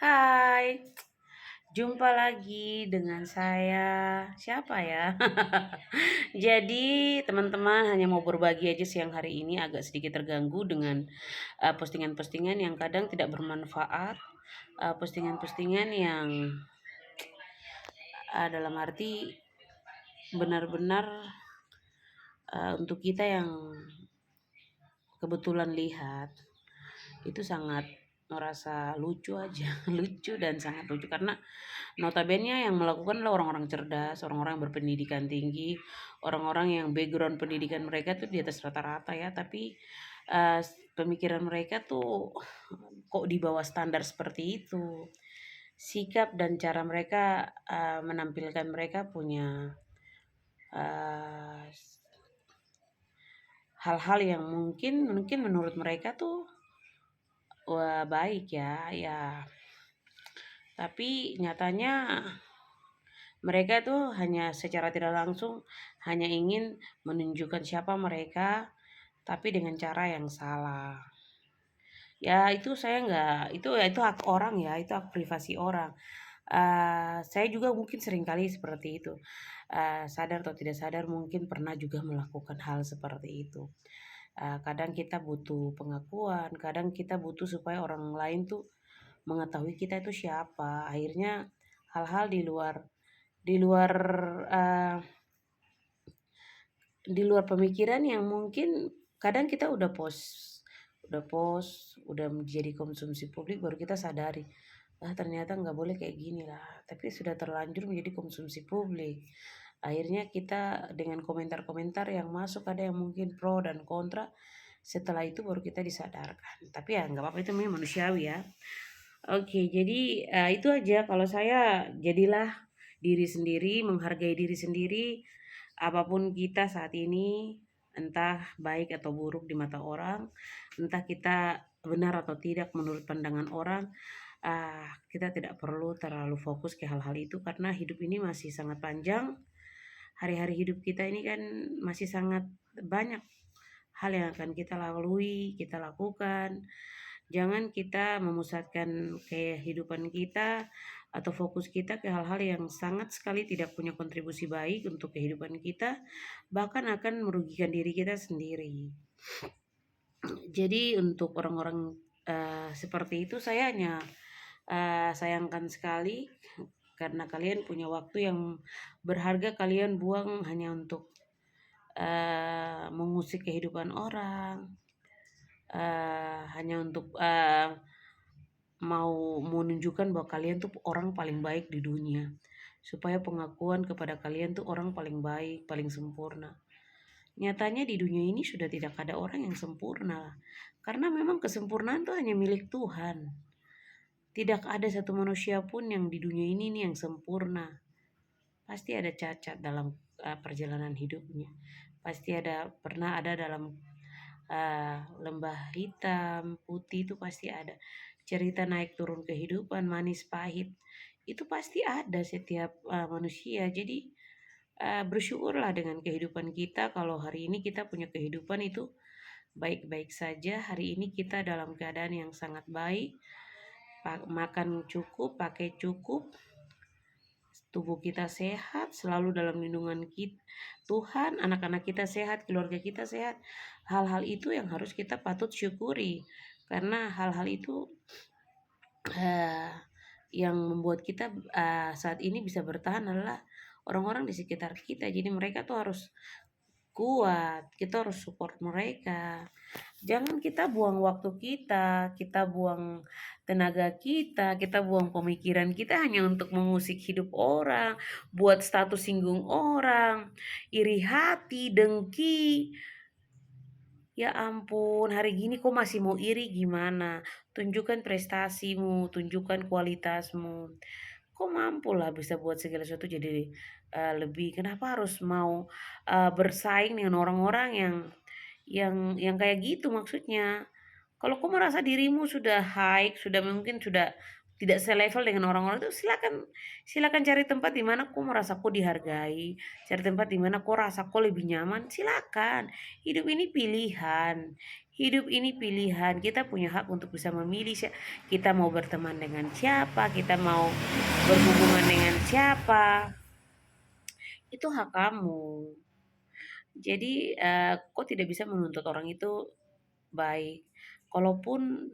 Hai, jumpa lagi dengan saya. Siapa ya? Jadi, teman-teman hanya mau berbagi aja siang hari ini agak sedikit terganggu dengan postingan-postingan yang kadang tidak bermanfaat, postingan-postingan yang dalam arti benar-benar untuk kita yang kebetulan lihat itu sangat merasa lucu aja, lucu dan sangat lucu karena notabene yang melakukan adalah orang-orang cerdas, orang-orang yang berpendidikan tinggi, orang-orang yang background pendidikan mereka tuh di atas rata-rata ya, tapi pemikiran mereka tuh kok di bawah standar seperti itu. Sikap dan cara mereka menampilkan mereka punya uh, hal-hal yang mungkin mungkin menurut mereka tuh wah baik ya, ya. Tapi nyatanya mereka tuh hanya secara tidak langsung hanya ingin menunjukkan siapa mereka, tapi dengan cara yang salah. Ya itu saya nggak, itu hak orang ya, itu hak privasi orang. Saya juga mungkin seringkali seperti itu. Sadar atau tidak sadar mungkin pernah juga melakukan hal seperti itu. Kadang kita butuh pengakuan, kadang kita butuh supaya orang lain tuh mengetahui kita itu siapa. Akhirnya hal-hal di luar uh, di luar pemikiran yang mungkin kadang kita udah menjadi konsumsi publik baru kita sadari ternyata nggak boleh kayak gini lah, tapi sudah terlanjur menjadi konsumsi publik. Akhirnya kita dengan komentar-komentar yang masuk ada yang mungkin pro dan kontra, setelah itu baru kita disadarkan, tapi ya nggak apa-apa, itu memang manusiawi ya. Oke, jadi itu aja kalau saya. Jadilah diri sendiri, menghargai diri sendiri, apapun kita saat ini, entah baik atau buruk di mata orang, entah kita benar atau tidak menurut pandangan orang, kita tidak perlu terlalu fokus ke hal-hal itu karena hidup ini masih sangat panjang. Hari-hari hidup kita ini kan masih sangat banyak hal yang akan kita lalui, kita lakukan. Jangan kita memusatkan kehidupan kita atau fokus kita ke hal-hal yang sangat sekali tidak punya kontribusi baik untuk kehidupan kita, bahkan akan merugikan diri kita sendiri. Jadi untuk orang-orang seperti itu saya hanya sayangkan sekali karena kalian punya waktu yang berharga kalian buang hanya untuk mengusik kehidupan orang, hanya untuk mau menunjukkan bahwa kalian tuh orang paling baik di dunia, supaya pengakuan kepada kalian tuh orang paling baik, paling sempurna. Nyatanya di dunia ini sudah tidak ada orang yang sempurna, karena memang kesempurnaan tuh hanya milik Tuhan. Tidak ada satu manusia pun yang di dunia ini nih yang sempurna. Pasti ada cacat dalam perjalanan hidupnya. Pasti pernah ada dalam lembah hitam, putih, itu pasti ada. Cerita naik turun kehidupan, manis pahit, itu pasti ada setiap manusia. Jadi bersyukurlah dengan kehidupan kita. Kalau hari ini kita punya kehidupan itu baik-baik saja. Hari ini kita dalam keadaan yang sangat baik, makan cukup, pakai cukup, tubuh kita sehat, selalu dalam lindungan Tuhan, anak-anak kita sehat, keluarga kita sehat. Hal-hal itu yang harus kita patut syukuri, karena hal-hal itu uh, yang membuat kita saat ini bisa bertahan adalah orang-orang di sekitar kita. Jadi mereka tuh harus kuat, kita harus support mereka. Jangan kita buang waktu kita buang tenaga kita buang pemikiran kita hanya untuk mengusik hidup orang, buat status singgung orang, iri hati, dengki. Ya ampun, hari gini kok masih mau iri gimana? Tunjukkan prestasimu, tunjukkan kualitasmu. Kok mampu lah bisa buat segala sesuatu jadi lebih. Kenapa harus mau bersaing dengan orang-orang yang kayak gitu maksudnya? Kalau kau merasa dirimu sudah high, sudah mungkin sudah tidak selevel dengan orang-orang itu, silakan silakan cari tempat di mana kau merasa kau dihargai, cari tempat di mana kau rasa kau lebih nyaman, silakan. Hidup ini pilihan. Hidup ini pilihan, kita punya hak untuk bisa memilih kita mau berteman dengan siapa, kita mau berhubungan dengan siapa. Itu hak kamu. Jadi kok tidak bisa menuntut orang itu baik. Kalaupun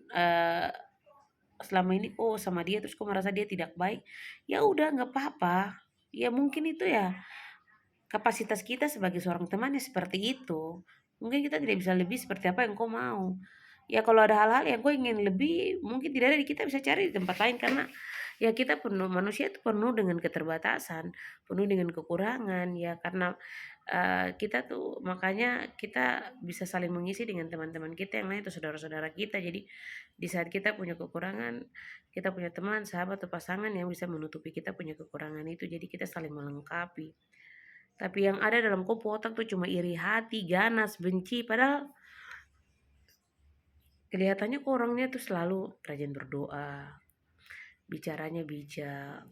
selama ini kok sama dia terus kok merasa dia tidak baik, ya udah nggak apa-apa. Ya mungkin itu ya kapasitas kita sebagai seorang teman ya seperti itu. Mungkin kita tidak bisa lebih seperti apa yang kau mau. Ya kalau ada hal-hal yang kau ingin lebih, mungkin tidak ada, kita bisa cari di tempat lain karena ya kita penuh, manusia itu penuh dengan keterbatasan, penuh dengan kekurangan ya karena kita tuh makanya kita bisa saling mengisi dengan teman-teman kita yang lain atau saudara-saudara kita. Jadi di saat kita punya kekurangan, kita punya teman, sahabat atau pasangan yang bisa menutupi kita punya kekurangan itu. Jadi kita saling melengkapi. Tapi yang ada dalam kopo otak tuh cuma iri hati, ganas, benci. Padahal kelihatannya kok orangnya tuh selalu rajin berdoa, bicaranya bijak,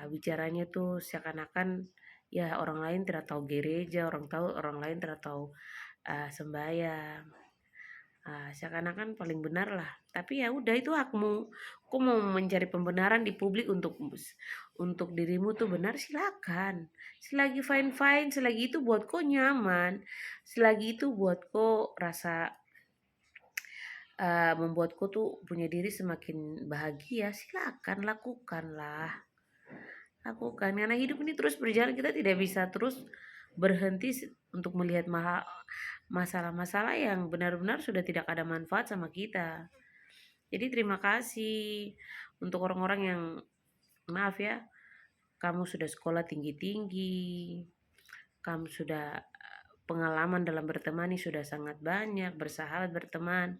bicaranya tuh seakan-akan ya orang lain tidak tahu gereja, orang lain tidak tahu sembahyang. Seakan-akan paling benar lah. Tapi ya udah itu hakmu. Kau mau mencari pembenaran di publik untuk dirimu tuh benar, silakan. Selagi fine fine, selagi itu buat kau nyaman, selagi itu buat kau rasa membuat kau tuh punya diri semakin bahagia, silakan lakukanlah. Lakukan karena hidup ini terus berjalan, kita tidak bisa terus berhenti untuk melihat masalah-masalah yang benar-benar sudah tidak ada manfaat sama kita. Jadi terima kasih untuk orang-orang yang, maaf ya, kamu sudah sekolah tinggi-tinggi, kamu sudah pengalaman dalam berteman ini sudah sangat banyak, bersahabat berteman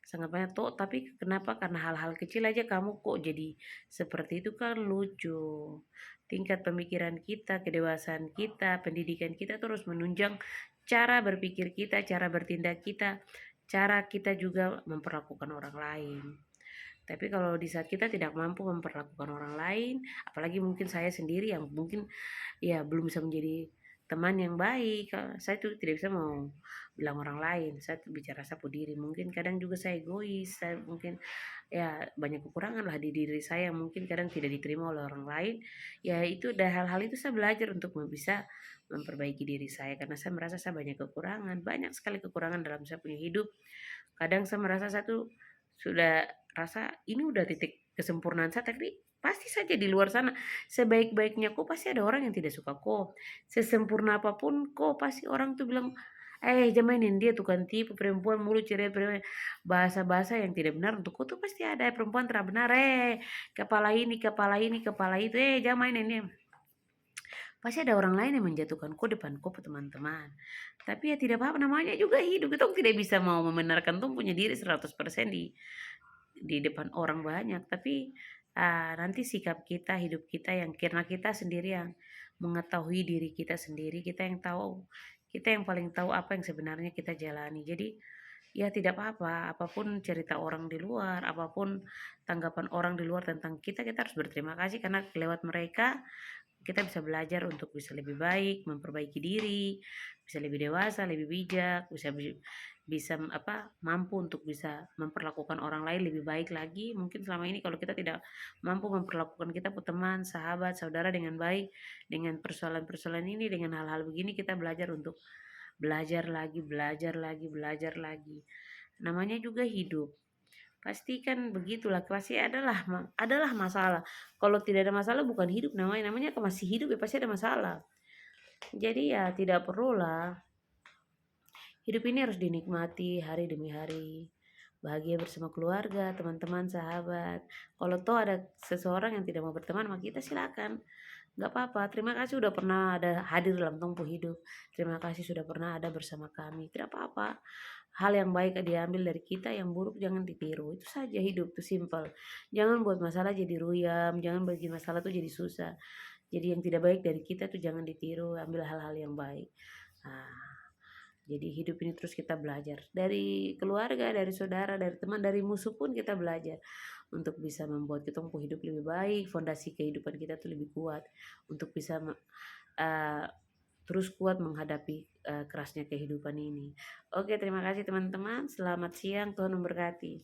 sangat banyak tuh, tapi kenapa karena hal-hal kecil aja kamu kok jadi seperti itu, kan lucu. Tingkat pemikiran kita, kedewasaan kita, pendidikan kita terus menunjang cara berpikir kita, cara bertindak kita, cara kita juga memperlakukan orang lain. Tapi kalau di saat kita tidak mampu memperlakukan orang lain, apalagi mungkin saya sendiri yang mungkin ya belum bisa menjadi teman yang baik, saya tuh tidak bisa mau bilang orang lain, saya tuh bicara sapu diri. Mungkin kadang juga saya egois, saya mungkin ya banyak kekurangan lah di diri saya yang mungkin kadang tidak diterima oleh orang lain. Ya itu, dari hal-hal itu saya belajar untuk bisa memperbaiki diri saya karena saya merasa saya banyak kekurangan, banyak sekali kekurangan dalam saya punya hidup. Kadang saya merasa saya tuh sudah rasa ini udah titik kesempurnaan saya, tapi pasti saja di luar sana sebaik-baiknya kok pasti ada orang yang tidak suka kok. Sesempurna apapun kok pasti orang tuh bilang, jangan mainin dia tukang tipu, perempuan mulu, cerai, perempuan. Bahasa-bahasa yang tidak benar untuk kok tuh pasti ada, perempuan tidak benar, kepala ini, kepala ini, kepala itu, jangan mainin dia. Pasti ada orang lain yang menjatuhkan kok depan kok teman-teman. Tapi ya tidak apa-apa, namanya juga hidup. Kita tidak bisa mau membenarkan tuh punya diri 100% di depan orang banyak. Tapi nanti sikap kita, hidup kita yang karena kita sendiri yang mengetahui diri kita sendiri, kita yang tahu, kita yang paling tahu apa yang sebenarnya kita jalani. Jadi ya tidak apa-apa, apapun cerita orang di luar, apapun tanggapan orang di luar tentang kita, kita harus berterima kasih karena lewat mereka kita bisa belajar untuk bisa lebih baik, memperbaiki diri, bisa lebih dewasa, lebih bijak, bisa mampu untuk bisa memperlakukan orang lain lebih baik lagi. Mungkin selama ini kalau kita tidak mampu memperlakukan kita teman, sahabat, saudara dengan baik, dengan persoalan-persoalan ini, dengan hal-hal begini, kita belajar untuk belajar lagi, belajar lagi, belajar lagi. Namanya juga hidup. Pasti kan begitulah, pasti adalah masalah. Kalau tidak ada masalah bukan hidup namanya masih hidup ya pasti ada masalah. Jadi ya tidak perlulah. Hidup ini harus dinikmati hari demi hari. Bahagia bersama keluarga, teman-teman, sahabat. Kalau toh ada seseorang yang tidak mau berteman sama kita, silakan. Gak apa-apa. Terima kasih sudah pernah ada hadir dalam tempuh hidup. Terima kasih sudah pernah ada bersama kami. Tidak apa-apa. Hal yang baik diambil dari kita, yang buruk jangan ditiru. Itu saja, hidup tuh simple. Jangan buat masalah jadi ruyam, jangan bikin masalah tuh jadi susah. Jadi yang tidak baik dari kita tuh jangan ditiru, ambil hal-hal yang baik. Jadi hidup ini terus kita belajar. Dari keluarga, dari saudara, dari teman, dari musuh pun kita belajar. Untuk bisa membuat kita hidup lebih baik, fondasi kehidupan kita tuh lebih kuat. Untuk bisa terus kuat menghadapi kerasnya kehidupan ini. Oke, terima kasih teman-teman. Selamat siang, Tuhan memberkati.